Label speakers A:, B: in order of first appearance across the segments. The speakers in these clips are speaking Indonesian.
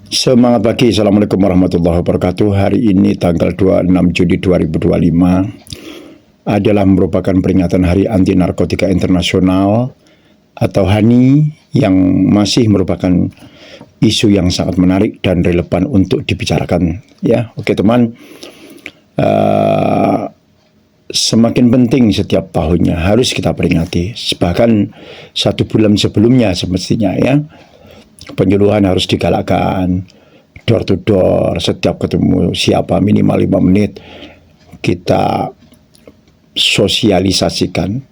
A: Semangat pagi, Assalamualaikum warahmatullahi wabarakatuh. Hari ini tanggal 26 Juni 2025 adalah merupakan peringatan Hari Anti Narkotika Internasional atau HANI yang masih merupakan isu yang sangat menarik dan relevan untuk dibicarakan. Ya, oke teman, semakin penting setiap tahunnya harus kita peringati. Bahkan 1 bulan sebelumnya semestinya ya. Penyuluhan harus digalakkan, door to door, setiap ketemu siapa minimal 5 menit kita sosialisasikan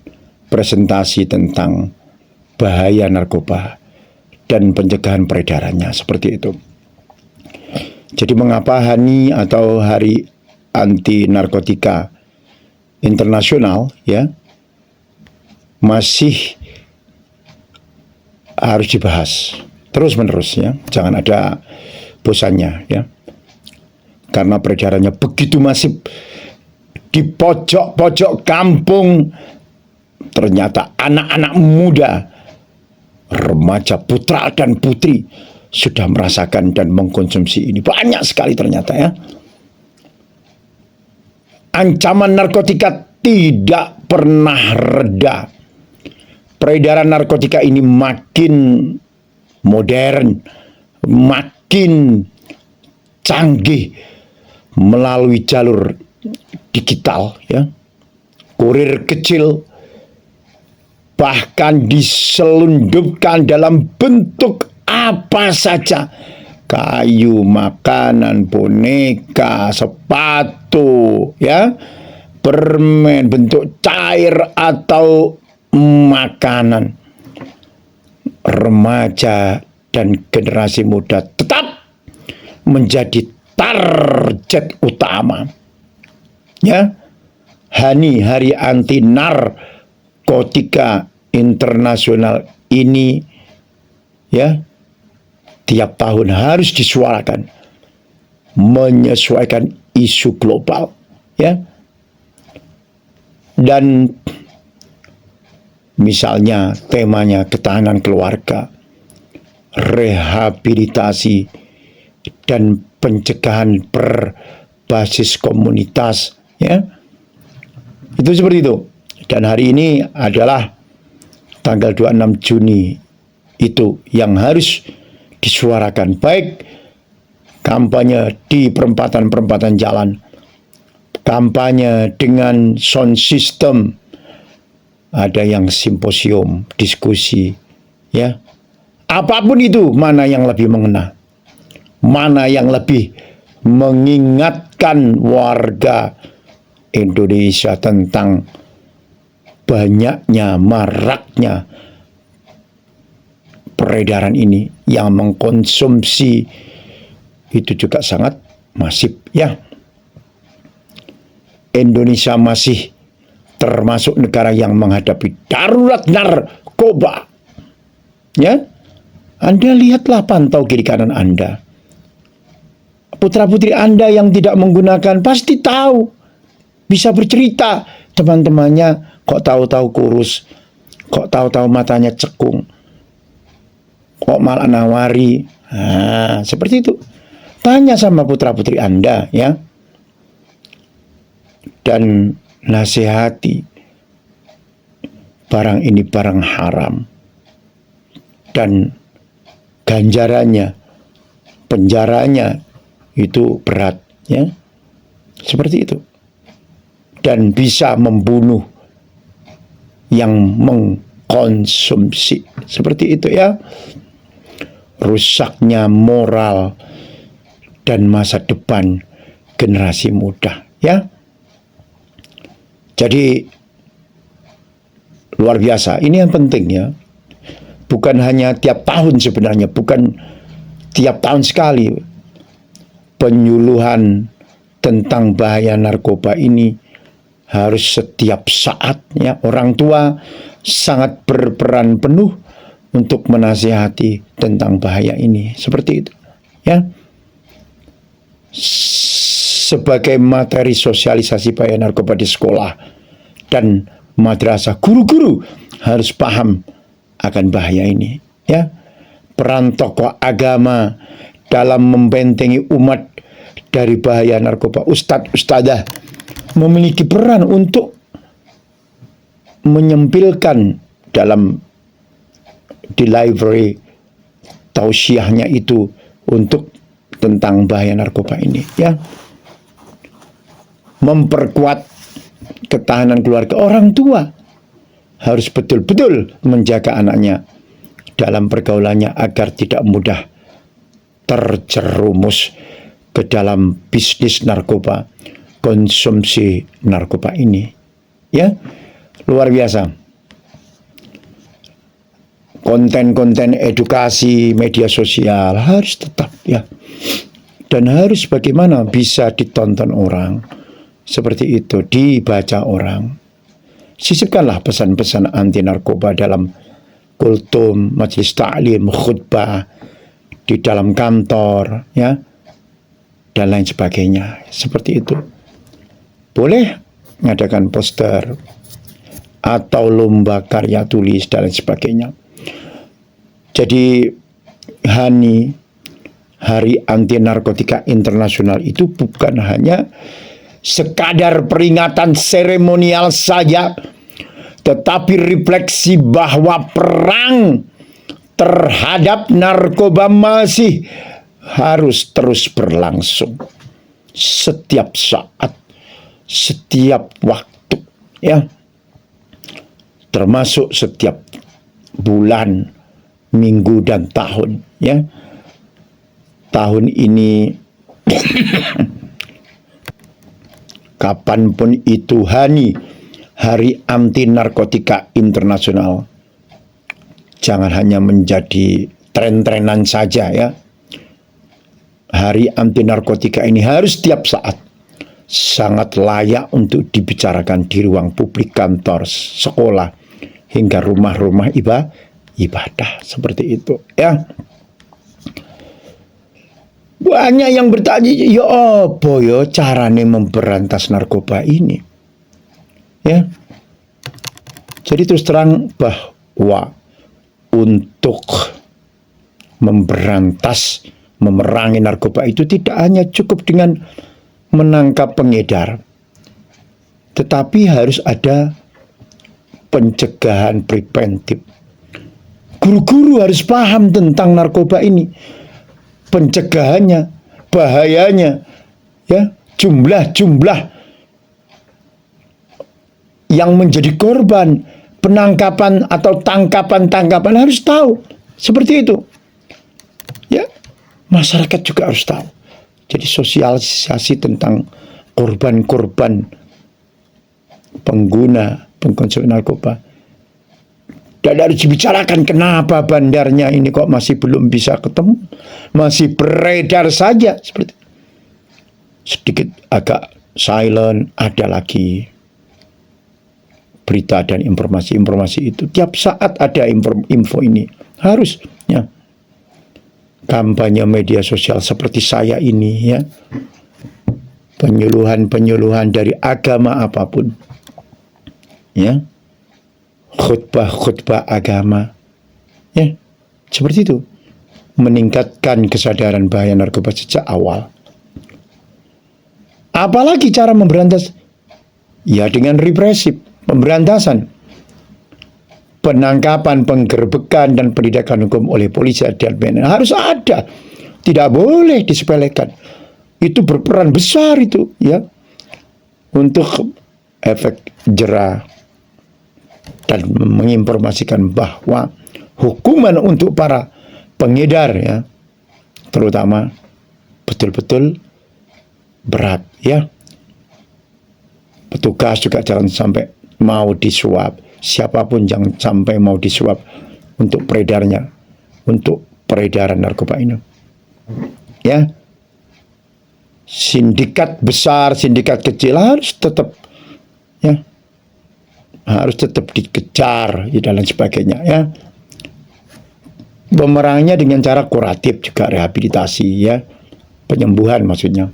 A: presentasi tentang bahaya narkoba dan pencegahan peredarannya, seperti itu. Jadi mengapa HANI atau Hari Anti Narkotika Internasional ya masih harus dibahas terus-menerus ya, jangan ada bosannya ya. Karena peredarannya begitu masif di pojok-pojok kampung, ternyata anak-anak muda, remaja, putra dan putri sudah merasakan dan mengkonsumsi ini. Banyak sekali ternyata ya. Ancaman narkotika tidak pernah reda. Peredaran narkotika ini makin modern, makin canggih melalui jalur digital ya. Kurir kecil bahkan diselundupkan dalam bentuk apa saja. Kayu, makanan, boneka, sepatu ya, permen, bentuk cair atau makanan. Remaja dan generasi muda tetap menjadi target utama ya. HANI, Hari Anti Narkotika Internasional ini ya tiap tahun harus disuarakan, menyesuaikan isu global ya. Dan misalnya temanya ketahanan keluarga, rehabilitasi dan pencegahan berbasis komunitas ya. Itu seperti itu. Dan hari ini adalah tanggal 26 Juni itu yang harus disuarakan, baik kampanye di perempatan-perempatan jalan, kampanye dengan sound system, ada yang simposium, diskusi, ya. Apapun itu, mana yang lebih mengena, mana yang lebih mengingatkan warga Indonesia tentang banyaknya, maraknya peredaran ini yang mengkonsumsi itu juga sangat masif, ya. Indonesia masih termasuk negara yang menghadapi darurat narkoba. Ya, Anda lihatlah, pantau kiri kanan Anda. Putra-putri Anda yang tidak menggunakan pasti tahu, bisa bercerita teman-temannya, kok tahu-tahu kurus, kok tahu-tahu matanya cekung, kok malah nawari. Nah, seperti itu. Tanya sama putra-putri Anda, ya. Dan nasihati, barang ini barang haram dan ganjarannya, penjaranya itu berat ya, seperti itu, dan bisa membunuh yang mengkonsumsi, seperti itu ya. Rusaknya moral dan masa depan generasi muda ya. Jadi luar biasa, ini yang penting ya. Bukan hanya tiap tahun sebenarnya, bukan tiap tahun sekali. Penyuluhan tentang bahaya narkoba ini harus setiap saat ya. Orang tua sangat berperan penuh untuk menasihati tentang bahaya ini, seperti itu ya. Sebagai materi sosialisasi bahaya narkoba di sekolah dan madrasah, guru-guru harus paham akan bahaya ini ya. Peran tokoh agama dalam membentengi umat dari bahaya narkoba. Ustadz-ustadzah memiliki peran untuk menyempilkan dalam di library tausiahnya itu untuk tentang bahaya narkoba ini, ya. Memperkuat ketahanan keluarga. Orang tua harus betul-betul menjaga anaknya dalam pergaulannya agar tidak mudah terjerumus ke dalam bisnis narkoba, konsumsi narkoba ini, ya. Luar biasa. Konten-konten edukasi media sosial harus tetap, ya, dan harus bagaimana bisa ditonton orang seperti itu, dibaca orang. Sisipkanlah pesan-pesan anti narkoba dalam kultum, majelis ta'lim, khutbah, di dalam kantor, ya, dan lain sebagainya. Seperti itu. Boleh mengadakan poster atau lomba karya tulis dan lain sebagainya. Jadi HANI, Hari Anti Narkotika Internasional, itu bukan hanya sekadar peringatan seremonial saja, tetapi refleksi bahwa perang terhadap narkoba masih harus terus berlangsung setiap saat, setiap waktu, ya, termasuk setiap bulan, minggu, dan tahun, ya. Tahun ini kapanpun itu HANI, Hari Anti Narkotika Internasional, jangan hanya menjadi tren-trenan saja, ya. Hari Anti Narkotika ini harus setiap saat, sangat layak untuk dibicarakan di ruang publik, kantor, sekolah, hingga rumah-rumah ibadah, seperti itu, ya. Banyak yang bertanya, ya apa ya carane memberantas narkoba ini, ya. Jadi terus terang bahwa untuk memberantas, memerangi narkoba itu tidak hanya cukup dengan menangkap pengedar, tetapi harus ada pencegahan preventif. Guru-guru harus paham tentang narkoba ini, pencegahannya, bahayanya, ya, jumlah-jumlah yang menjadi korban penangkapan atau tangkapan-tangkapan harus tahu, seperti itu, ya. Masyarakat juga harus tahu. Jadi sosialisasi tentang korban-korban pengguna, pengkonsumsi narkoba. Dan harus dibicarakan kenapa bandarnya ini kok masih belum bisa ketemu, masih beredar saja, seperti sedikit agak silent. Ada lagi berita dan informasi-informasi itu tiap saat ada info ini, harus, ya. Kampanye media sosial seperti saya ini, ya, penyuluhan dari agama apapun, ya, khutbah agama, ya, seperti itu, meningkatkan kesadaran bahaya narkoba sejak awal. Apalagi cara memberantas, ya, dengan represif, pemberantasan, penangkapan, penggerbekan, dan penindakan hukum oleh polisi dan BNN harus ada, tidak boleh disepelekan. Itu berperan besar itu, ya, untuk efek jera dan menginformasikan bahwa hukuman untuk para pengedar, ya, terutama betul-betul berat, ya. Petugas juga jangan sampai mau disuap, siapapun jangan sampai mau disuap untuk peredarnya, untuk peredaran narkoba ini, ya. Sindikat besar, sindikat kecil harus tetap, ya, harus tetap dikejar, dan lain sebagainya, ya. Pemerangnya dengan cara kuratif juga, rehabilitasi, ya, penyembuhan maksudnya,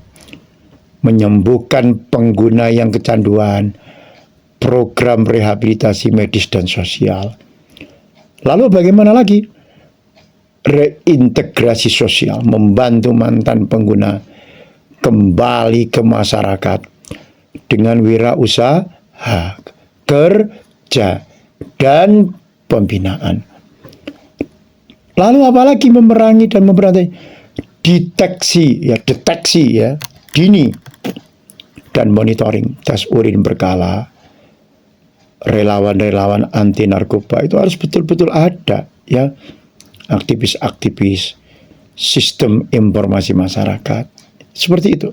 A: menyembuhkan pengguna yang kecanduan, program rehabilitasi medis dan sosial. Lalu bagaimana lagi? reintegrasi sosial, membantu mantan pengguna kembali ke masyarakat dengan wirausaha, kerja, dan pembinaan. Lalu apalagi memerangi dan memberantas deteksi ya dini dan monitoring tes urin berkala. Relawan-relawan anti narkoba itu harus betul-betul ada ya. Aktivis-aktivis sistem informasi masyarakat seperti itu.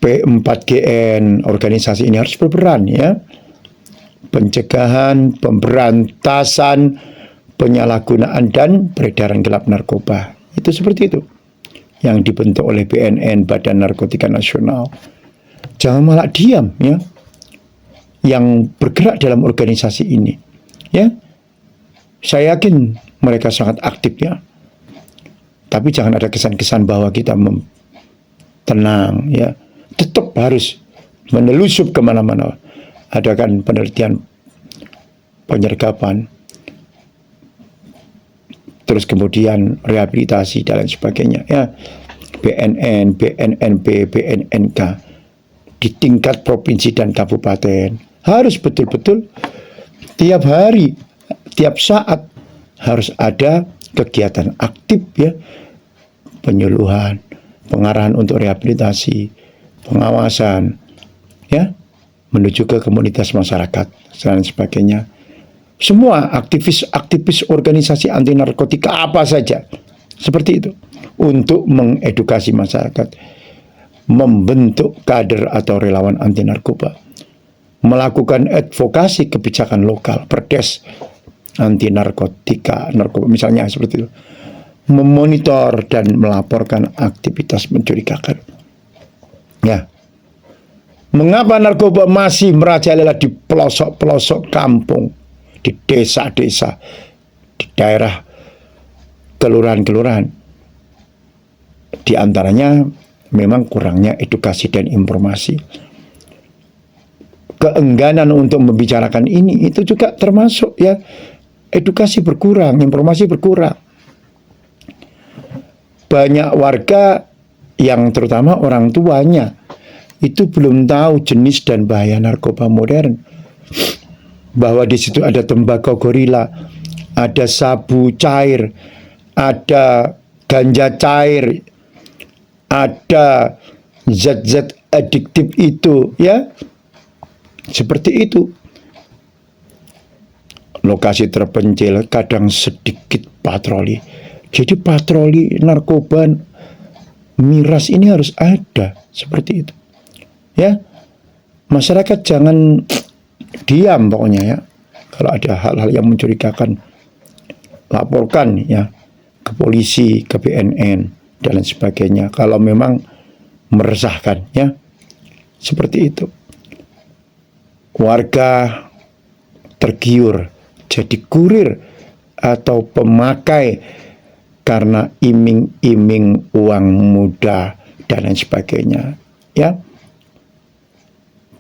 A: P4GN organisasi ini harus berperan ya. Pencegahan, pemberantasan penyalahgunaan dan peredaran gelap narkoba. Itu seperti itu. Yang dibentuk oleh BNN, Badan Narkotika Nasional. Jangan malah diam ya. Yang bergerak dalam organisasi ini. Ya. Saya yakin mereka sangat aktif ya. Tapi jangan ada kesan-kesan bahwa kita tenang ya. Tetap harus menelusup kemana-mana. Adakan penelitian, penyergapan, terus kemudian rehabilitasi dan lain sebagainya ya. BNN, BNNP, BNNK di tingkat provinsi dan kabupaten harus betul-betul tiap hari, tiap saat harus ada kegiatan aktif ya, penyuluhan, pengarahan untuk rehabilitasi, pengawasan ya, menuju ke komunitas masyarakat dan sebagainya. Semua aktivis organisasi anti narkotika apa saja seperti itu untuk mengedukasi masyarakat, membentuk kader atau relawan anti narkoba, melakukan advokasi kebijakan lokal, perdes anti narkotika, narkoba misalnya seperti itu, memonitor dan melaporkan aktivitas mencurigakan. Ya. Mengapa narkoba masih merajalela di pelosok-pelosok kampung, di desa-desa, di daerah kelurahan-kelurahan? Di antaranya memang kurangnya edukasi dan informasi. Keengganan untuk membicarakan ini itu juga termasuk ya, edukasi berkurang, informasi berkurang. Banyak warga yang terutama orang tuanya itu belum tahu jenis dan bahaya narkoba modern. Bahwa di situ ada tembakau gorila, ada sabu cair, ada ganja cair, ada zat-zat adiktif itu, ya. Seperti itu. Lokasi terpencil, kadang sedikit patroli. Jadi patroli narkoba miras ini harus ada, seperti itu. Ya, masyarakat jangan diam pokoknya ya. Kalau ada hal-hal yang mencurigakan, laporkan ya ke polisi, ke BNN dan lain sebagainya. Kalau memang meresahkan ya, seperti itu. Warga tergiur jadi kurir atau pemakai karena iming-iming uang muda dan lain sebagainya ya.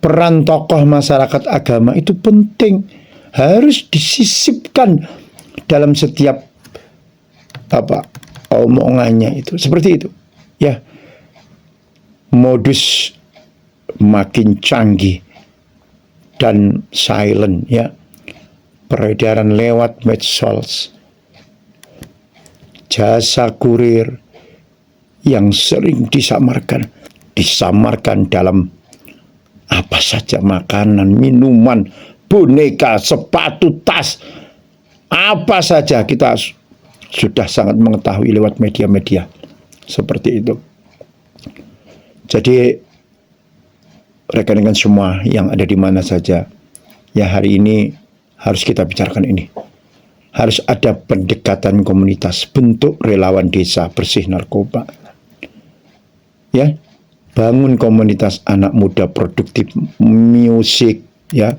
A: Peran tokoh masyarakat agama itu penting, harus disisipkan dalam setiap omongannya itu, seperti itu ya. Modus makin canggih dan silent ya, peredaran lewat medsos, jasa kurir yang sering disamarkan dalam apa saja, makanan, minuman, boneka, sepatu, tas, apa saja kita sudah sangat mengetahui lewat media-media seperti itu. Jadi rekan-rekan semua yang ada di mana saja ya, hari ini harus kita bicarakan ini. Harus ada pendekatan komunitas, bentuk relawan desa bersih narkoba. Ya, bangun komunitas anak muda produktif, musik, ya,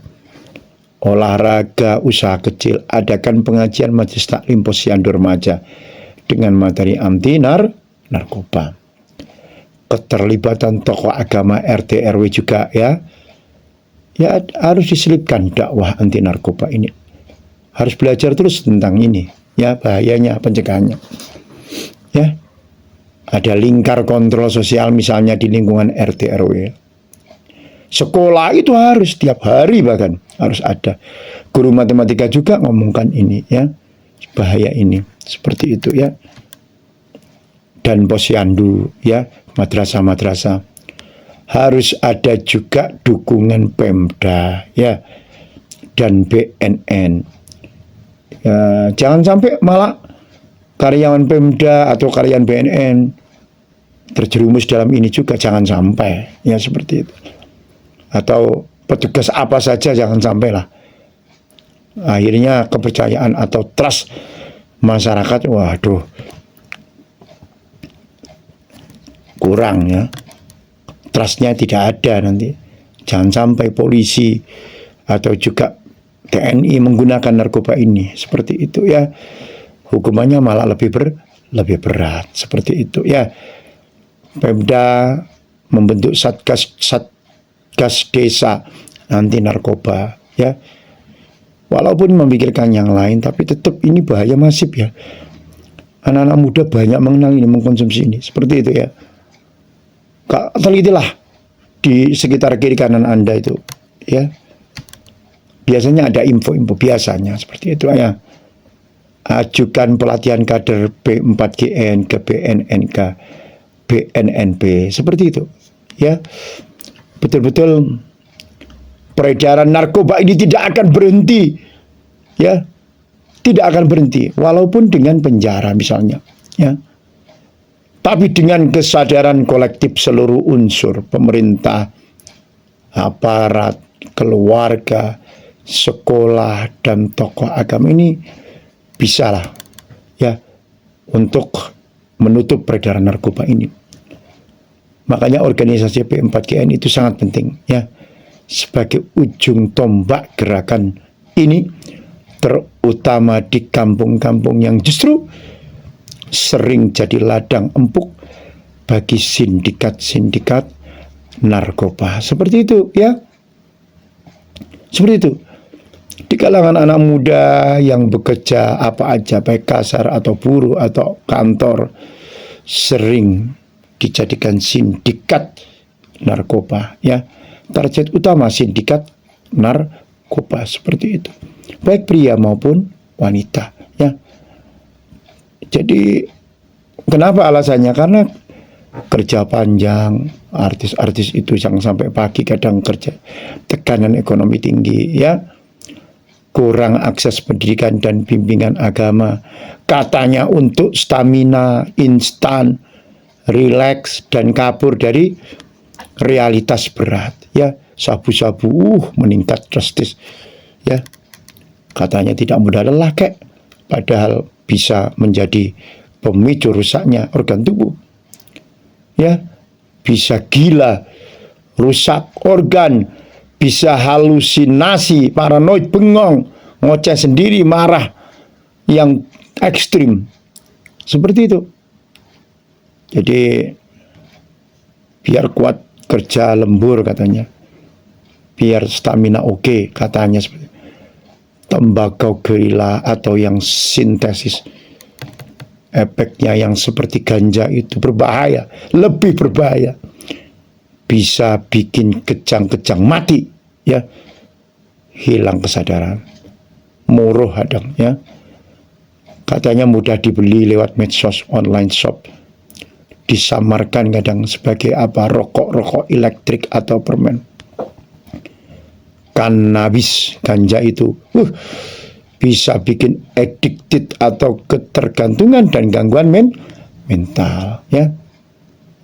A: olahraga, usaha kecil, adakan pengajian majelis taklim posyandu remaja dengan materi anti narkoba. Keterlibatan tokoh agama RT RW juga ya harus diselipkan dakwah anti narkoba ini. harus belajar terus tentang ini, ya, bahayanya, pencegahannya. Ya, ada lingkar kontrol sosial misalnya di lingkungan RT RW. Sekolah itu harus tiap hari bahkan harus ada. Guru matematika juga ngomongkan ini, ya, bahaya ini, seperti itu, ya. Dan posyandu, ya, madrasah-madrasah harus ada juga dukungan Pemda, ya, dan BNN. Ya, jangan sampai malah karyawan Pemda atau karyawan BNN terjerumus dalam ini juga, jangan sampai, ya, seperti itu. Atau petugas apa saja, jangan sampai lah. Akhirnya kepercayaan atau trust masyarakat, waduh, kurang, ya. Trustnya tidak ada nanti. Jangan sampai polisi atau juga TNI menggunakan narkoba ini, seperti itu, ya. Hukumannya malah lebih berat, seperti itu, ya. Pemda membentuk satgas desa anti narkoba, ya. Walaupun memikirkan yang lain, tapi tetap ini bahaya masif, ya. Anak-anak muda banyak mengenal ini, mengkonsumsi ini, seperti itu, ya. Telitilah di sekitar kiri kanan Anda itu, ya. Biasanya ada info-info, biasanya seperti itu, ya. Ajukan pelatihan kader P4GN ke BNNK, BNNB, seperti itu, ya. Betul-betul peredaran narkoba ini tidak akan berhenti, ya, tidak akan berhenti walaupun dengan penjara misalnya, ya. Tapi dengan kesadaran kolektif seluruh unsur, pemerintah, aparat, keluarga, sekolah, dan tokoh agama ini bisalah, ya, untuk menutup peredaran narkoba ini. Makanya organisasi P4GN itu sangat penting, ya, sebagai ujung tombak gerakan ini, terutama di kampung-kampung yang justru sering jadi ladang empuk bagi sindikat-sindikat narkoba. Seperti itu, ya. Seperti itu. Di kalangan anak muda yang bekerja apa aja, baik kasar atau buruh atau kantor, sering dijadikan sindikat narkoba, ya. Target utama sindikat narkoba, seperti itu. Baik pria maupun wanita, ya. Jadi kenapa alasannya? Karena kerja panjang, artis-artis itu yang sampai pagi kadang kerja, tekanan ekonomi tinggi, ya, kurang akses pendidikan dan bimbingan agama, katanya untuk stamina instan, rileks, dan kabur dari realitas berat, ya. Sabu-sabu meningkat drastis, ya, katanya tidak mudah lelah, kek, padahal bisa menjadi pemicu rusaknya organ tubuh, ya. Bisa gila, rusak organ, bisa halusinasi, paranoid, bengong, ngoceh sendiri, marah yang ekstrim, seperti itu. Jadi biar kuat kerja lembur katanya, biar stamina oke, katanya seperti itu. Tembakau gerila atau yang sintesis, efeknya yang seperti ganja itu berbahaya, lebih berbahaya, bisa bikin kejang-kejang mati, ya, hilang kesadaran, murah hadang, ya. Katanya mudah dibeli lewat medsos, online shop, disamarkan kadang sebagai apa, rokok elektrik atau permen. Kanabis, ganja itu bisa bikin addicted atau ketergantungan dan gangguan mental, ya.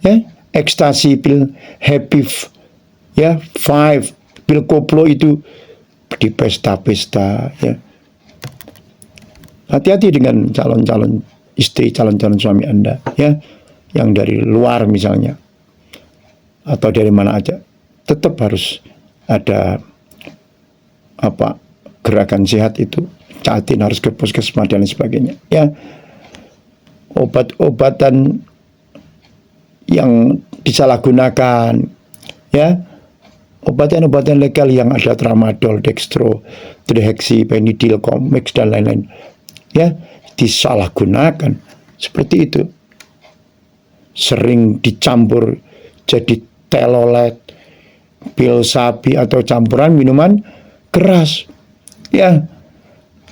A: Ya, ekstasi, pil happy, ya, 5, pil koplo itu di pesta-pesta, ya. Hati-hati dengan calon-calon istri, calon-calon suami Anda, ya, yang dari luar misalnya atau dari mana aja, tetap harus ada apa, gerakan sehat itu, caatin, harus ke puskesmas dan lain sebagainya, ya. Obat-obatan yang disalahgunakan, ya, obatan-obatan legal yang ada tramadol, dextro, Triheksi, penidil, komix dan lain-lain, ya, disalahgunakan seperti itu. Sering dicampur jadi telolet, pil sapi atau campuran minuman keras, ya,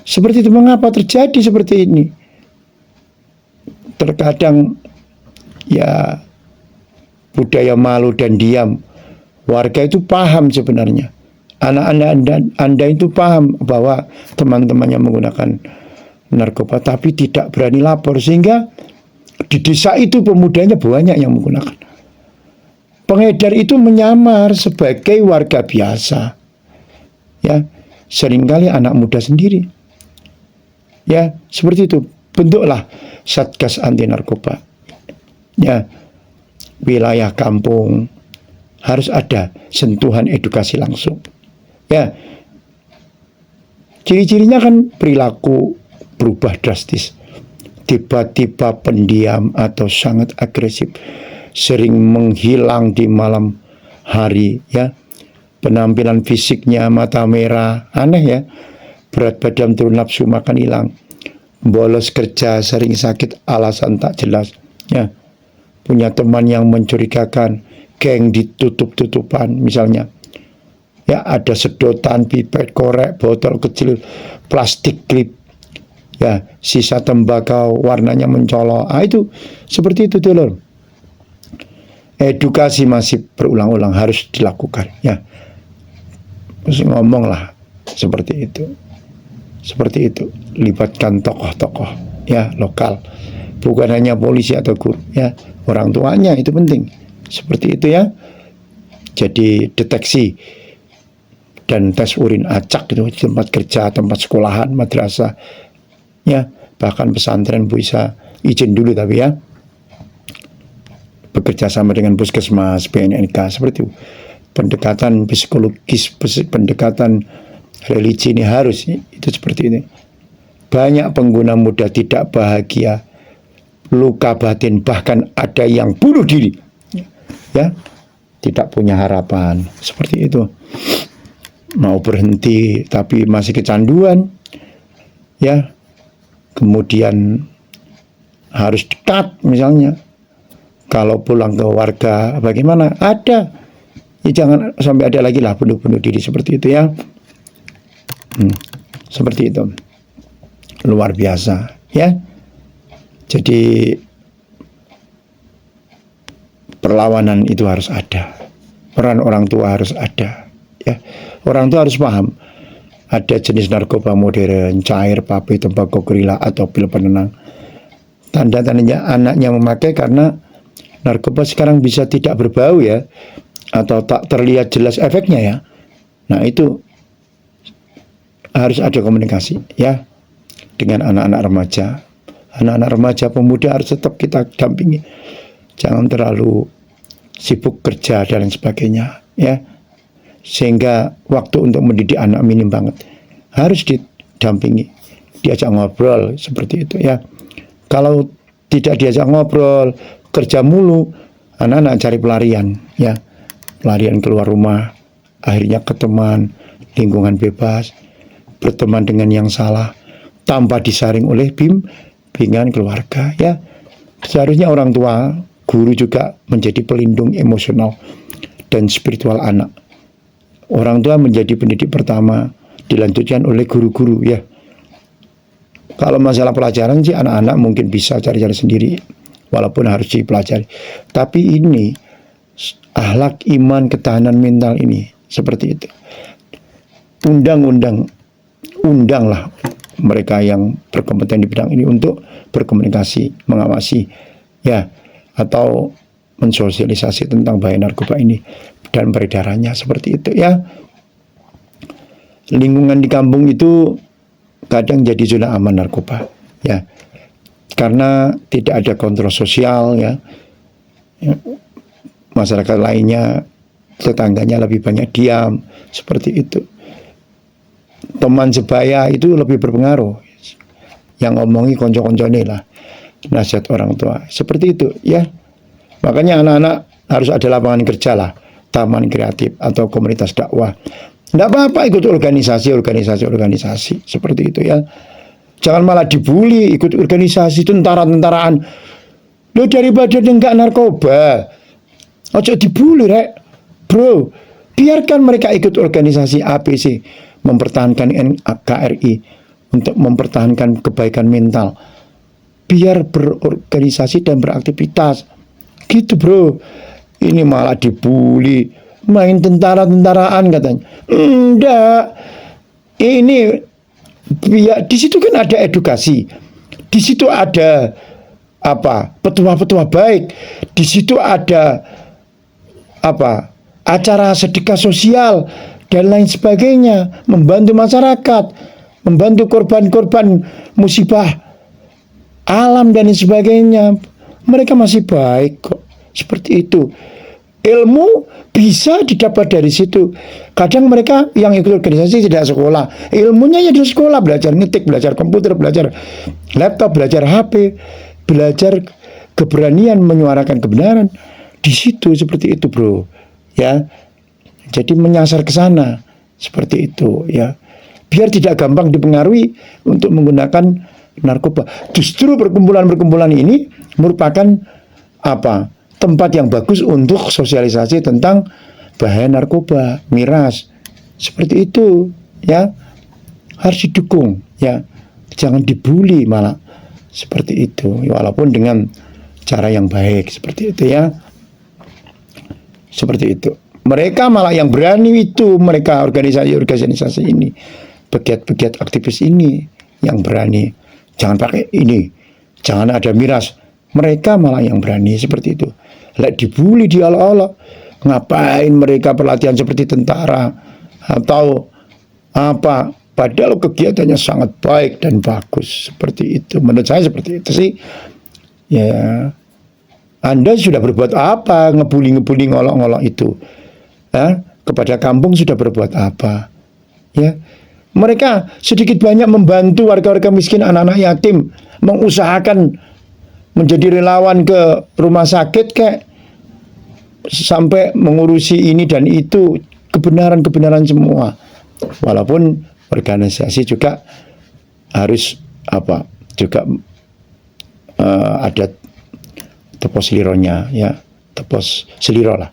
A: seperti itu. Mengapa terjadi seperti ini? Terkadang ya budaya malu dan diam. Warga itu paham sebenarnya. Anak-anak Anda itu paham bahwa teman-temannya menggunakan narkoba, tapi tidak berani lapor, sehingga di desa itu pemudanya banyak yang menggunakan. Pengedar itu menyamar sebagai warga biasa, ya, seringkali anak muda sendiri, ya, seperti itu. Bentuklah Satgas Anti Narkoba, ya, wilayah kampung harus ada sentuhan edukasi langsung, ya. Ciri-cirinya kan perilaku berubah drastis, tiba-tiba pendiam atau sangat agresif, sering menghilang di malam hari, ya. Penampilan fisiknya mata merah, aneh ya. Berat badan turun, nafsu makan hilang, bolos kerja, sering sakit alasan tak jelas, ya. Punya teman yang mencurigakan, geng ditutup-tutupan misalnya, ya, ada sedotan, pipet, korek, botol kecil, plastik klip, ya, sisa tembakau warnanya mencolok. Itu seperti itu dulu. Edukasi masih berulang-ulang harus dilakukan, ya. Terus ngomonglah seperti itu. Seperti itu. Libatkan tokoh-tokoh, ya, lokal. Bukan hanya polisi atau guru, ya. Orang tuanya itu penting. Seperti itu, ya. Jadi deteksi dan tes urin acak itu di tempat kerja, tempat sekolahan, madrasah, ya, bahkan pesantren bisa izin dulu, tapi ya bekerja sama dengan puskesmas, BNNK, seperti itu. Pendekatan psikologis, pendekatan religi ini harus, itu seperti ini. Banyak pengguna muda tidak bahagia, luka batin, bahkan ada yang bunuh diri, ya, tidak punya harapan, seperti itu. Mau berhenti tapi masih kecanduan, ya, kemudian harus dekat misalnya. Kalau pulang ke warga bagaimana? Ada, ya, jangan sampai ada lagi lah bunuh-bunuh diri seperti itu, ya. Seperti itu, luar biasa, ya. Jadi perlawanan itu harus ada, peran orang tua harus ada, ya. Orang tua harus paham ada jenis narkoba modern, cair, pape, tembakau, gorila, atau pil penenang. Tanda-tandanya anaknya memakai karena narkoba sekarang bisa tidak berbau, ya, atau tak terlihat jelas efeknya, ya. Nah, itu harus ada komunikasi, ya, dengan anak-anak remaja. Anak-anak remaja, pemuda harus tetap kita dampingi. Jangan terlalu sibuk kerja dan lain sebagainya, ya. Sehingga waktu untuk mendidik anak minim banget. Harus didampingi, diajak ngobrol seperti itu, ya. Kalau tidak diajak ngobrol, kerja mulu, anak-anak cari pelarian, ya. Pelarian keluar rumah, akhirnya ke teman, lingkungan bebas, berteman dengan yang salah, tanpa disaring oleh bimbingan keluarga, ya. Seharusnya orang tua, guru juga menjadi pelindung emosional dan spiritual anak. Orang tua menjadi pendidik pertama, dilanjutkan oleh guru-guru, ya. Kalau masalah pelajaran sih anak-anak mungkin bisa cari-cari sendiri, walaupun harus dipelajari. Tapi ini akhlak, iman, ketahanan mental ini seperti itu. Undanglah mereka yang berkompeten di bidang ini untuk berkomunikasi, mengawasi, ya, atau mensosialisasi tentang bahaya narkoba ini dan peredarannya, seperti itu, ya. Lingkungan di kampung itu kadang jadi zona aman narkoba, ya, karena tidak ada kontrol sosial, ya. Masyarakat lainnya, tetangganya lebih banyak diam, seperti itu. Teman sebaya itu lebih berpengaruh, yang ngomongi konco-koncone lah, nasihat orang tua, seperti itu, ya. Makanya anak-anak harus ada lapangan kerja lah, taman kreatif atau komunitas dakwah Tidak apa-apa ikut organisasi seperti itu ya. Jangan malah dibully ikut organisasi tentara-tentaraan. Lo daripada enggak narkoba, ojo dibully rek, bro. Biarkan mereka ikut organisasi APC, mempertahankan NKRI untuk mempertahankan kebaikan mental. Biar berorganisasi dan beraktivitas, gitu bro. Ini malah dibully, main tentara-tentaraan katanya. Enggak, ini ya, di situ kan ada edukasi, di situ ada apa petua-petua baik, di situ ada apa acara sedekah sosial dan lain sebagainya, membantu masyarakat, membantu korban-korban musibah alam dan lain sebagainya. Mereka masih baik kok, seperti itu. Ilmu bisa didapat dari situ. Kadang mereka yang ikut organisasi tidak sekolah, ilmunya ya di sekolah, belajar ngetik, belajar komputer, belajar laptop, belajar HP, belajar keberanian menyuarakan kebenaran. Di situ seperti itu bro, ya. Jadi menyasar ke sana seperti itu ya. Biar tidak gampang dipengaruhi untuk menggunakan narkoba. Justru perkumpulan-perkumpulan ini merupakan apa? Tempat yang bagus untuk sosialisasi tentang bahaya narkoba, miras. Seperti itu, ya. Harus didukung, ya. Jangan dibully malah. Seperti itu, walaupun dengan cara yang baik, seperti itu ya. Seperti itu. Mereka malah yang berani itu, mereka organisasi-organisasi ini, pegiat-pegiat aktivis ini yang berani. Jangan pakai ini, jangan ada miras. Mereka malah yang berani seperti itu. Lek dibully diolok-olok, ngapain mereka pelatihan seperti tentara atau apa? Padahal kegiatannya sangat baik dan bagus seperti itu. Menurut saya seperti itu sih. Ya, Anda sudah berbuat apa ngebully ngolok-ngolok itu? Kepada kampung sudah berbuat apa? Ya, mereka sedikit banyak membantu warga-warga miskin, anak-anak yatim, mengusahakan menjadi relawan ke rumah sakit kayak sampai mengurusi ini dan itu, kebenaran-kebenaran semua. Walaupun organisasi juga harus apa? Juga ada tepos selironya ya, tepos seliro lah.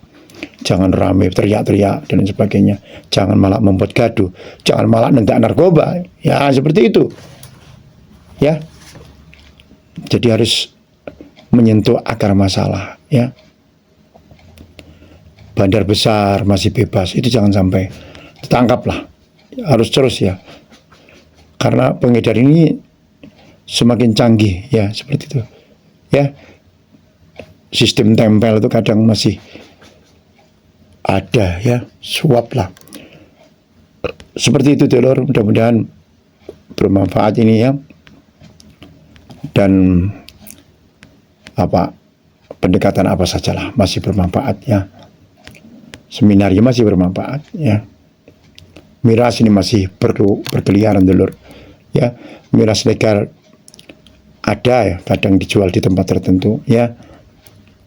A: Jangan rame teriak-teriak dan sebagainya. Jangan malah membuat gaduh, jangan malah nentak narkoba. Ya, seperti itu. Ya. Jadi harus menyentuh akar masalah ya. Bandar besar masih bebas, itu jangan sampai ditangkaplah. Harus terus ya. Karena pengedar ini semakin canggih ya, seperti itu. Ya. Sistem tempel itu kadang masih ada ya, suap lah. Seperti itu Dulur, mudah-mudahan bermanfaat ini ya. Dan apa pendekatan apa sajalah masih bermanfaat ya. Seminarnya masih bermanfaat ya. Miras ini masih perlu berkeliaran Dulur ya. Miras legal ada ya, kadang dijual di tempat tertentu ya.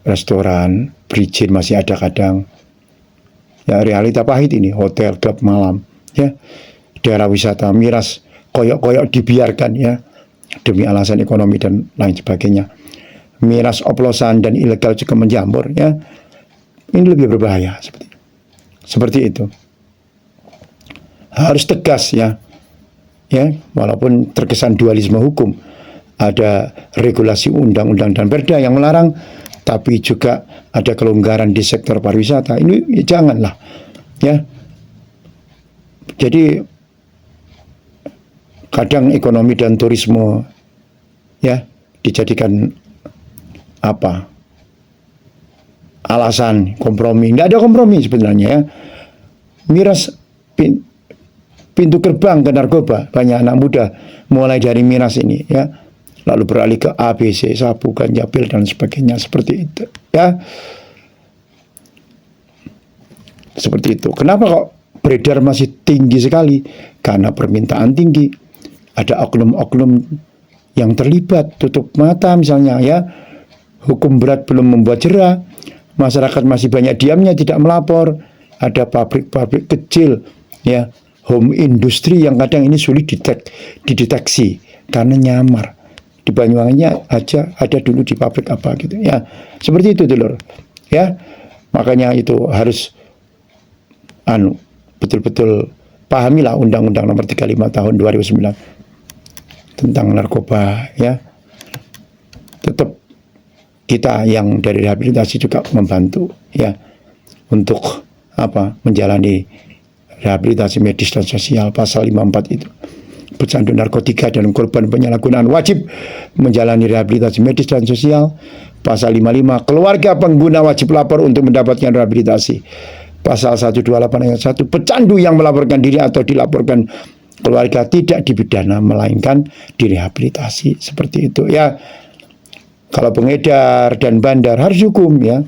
A: Restoran, berizin masih ada kadang. Ya, realita pahit ini, hotel, klub malam ya. Daerah wisata miras koyok-koyok dibiarkan ya, demi alasan ekonomi dan lain sebagainya. Miras oplosan dan ilegal juga menjamur ya. Ini lebih berbahaya seperti itu. Harus tegas ya. Ya, walaupun terkesan dualisme hukum, ada regulasi undang-undang dan perda yang melarang, tapi juga ada kelonggaran di sektor pariwisata. Ini ya, janganlah ya. Jadi kadang ekonomi dan turisme ya dijadikan apa? Alasan kompromi. Tidak ada kompromi sebenarnya ya. Miras pintu gerbang ke narkoba. Banyak anak muda mulai dari miras ini ya, lalu beralih ke ABC, sabu, ganja, pil dan sebagainya, seperti itu ya. Seperti itu. Kenapa kok beredar masih tinggi sekali? Karena permintaan tinggi. Ada oknum-oknum yang terlibat, tutup mata misalnya ya. Hukum berat belum membuat jera, masyarakat masih banyak diamnya, tidak melapor. Ada pabrik-pabrik kecil ya, home industry yang kadang ini sulit dideteksi karena nyamar. Di Banyuwangi aja ada dulu di pabrik apa gitu ya, seperti itu dulur ya. Makanya itu harus betul-betul pahamilah Undang-Undang Nomor 35 Tahun 2009 tentang narkoba ya. Tetap kita yang dari rehabilitasi juga membantu ya untuk menjalani rehabilitasi medis dan sosial. Pasal 54 itu, pecandu narkotika dan korban penyalahgunaan wajib menjalani rehabilitasi medis dan sosial. Pasal 55, keluarga pengguna wajib lapor untuk mendapatkan rehabilitasi. Pasal 128 ayat 1, pecandu yang melaporkan diri atau dilaporkan keluarga tidak dipidana melainkan direhabilitasi. Seperti itu ya. Kalau pengedar dan bandar harus hukum ya.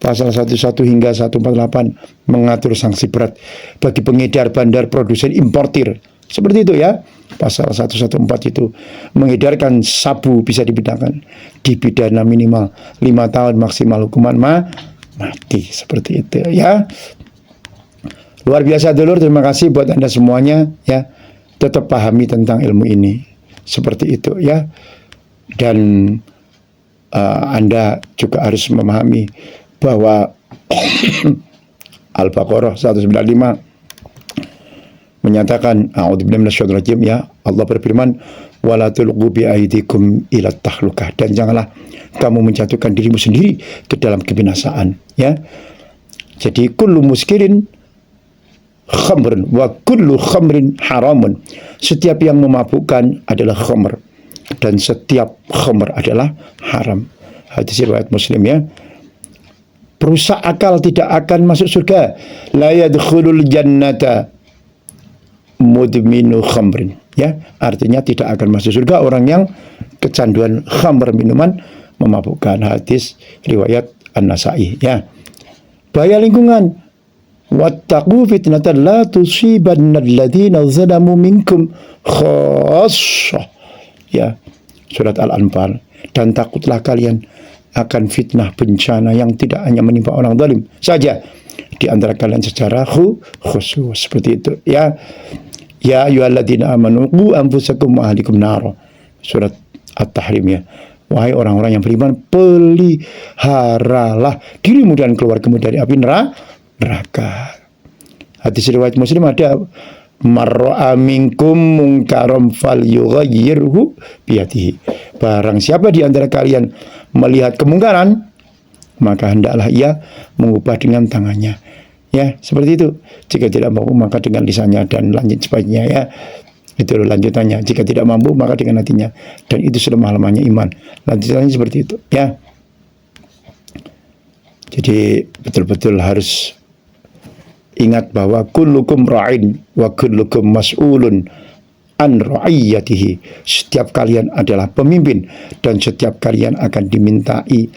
A: Pasal 11 hingga 148 mengatur sanksi berat bagi pengedar, bandar, produsen, importir. Seperti itu ya. Pasal 114 itu mengedarkan sabu bisa dipidana minimal 5 tahun, maksimal hukuman mati. Seperti itu ya. Luar biasa dulur, terima kasih buat Anda semuanya ya. Tetap pahami tentang ilmu ini. Seperti itu ya. Dan Anda juga harus memahami bahwa Al-Baqarah 195 menyatakan a'udzubillahi minasyaitonir rajim ya. Allah berfirman, wala tulqu bi aidikum ila tahlukah, dan janganlah kamu menjatuhkan dirimu sendiri ke dalam kebinasaan ya. Jadi kullu muskirin khamrun wa kullu khamrin haramun. Setiap yang memabukkan adalah khamr dan setiap khamr adalah haram. Hadis riwayat Muslim ya. Perusak akal tidak akan masuk surga. La yadkhulul jannata mudminu khamrin ya, artinya tidak akan masuk surga orang yang kecanduan khamr, minuman memabukkan. Hadis riwayat An-Nasa'i ya. Bahaya lingkungan, wattaqu fitnatan la tusibanna alladziina zalamu minkum khassah ya, surat Al-Anfal. Dan takutlah kalian akan fitnah bencana yang tidak hanya menimpa orang zalim saja, di antara kalian secara khusus. Seperti itu ya. Ya ayyuhalladzina amanu qu anfusakum wa ahlikum nar, surat At-Tahrim ya. Wahai orang-orang yang beriman, peliharalah dirimu dan keluargamu dari api neraka. Hadis riwayat Muslim ada, mar'a minkum munkaram falyughayyirhu biyadihi. Barang siapa di antara kalian melihat kemungkaran, maka hendaklah ia mengubah dengan tangannya. Ya, seperti itu. Jika tidak mampu maka dengan lisannya, dan lanjut sebaiknya ya. Itu lanjutannya. Jika tidak mampu maka dengan hatinya. Dan itu selemah-lemahnya iman. Lanjutannya seperti itu ya. Jadi betul-betul harus ingat bahwa kullukum ra'in wa kullukum mas'ulun an ra'iyatihi. Setiap kalian adalah pemimpin dan setiap kalian akan dimintai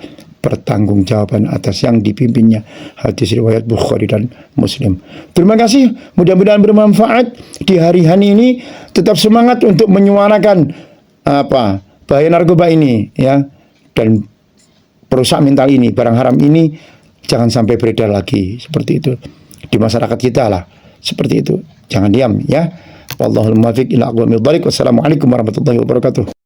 A: pertanggungjawaban atas yang dipimpinnya. Hadis riwayat Bukhari dan Muslim. Terima kasih, mudah-mudahan bermanfaat di hari ini. Tetap semangat untuk menyuarakan bahaya narkoba ini ya, dan perusak mental ini, barang haram ini jangan sampai beredar lagi seperti itu di masyarakat kita lah. Seperti itu, jangan diam ya. Wallahul muwaffiq ila aqwamit thoriq. Wassalamualaikum warahmatullahi wabarakatuh.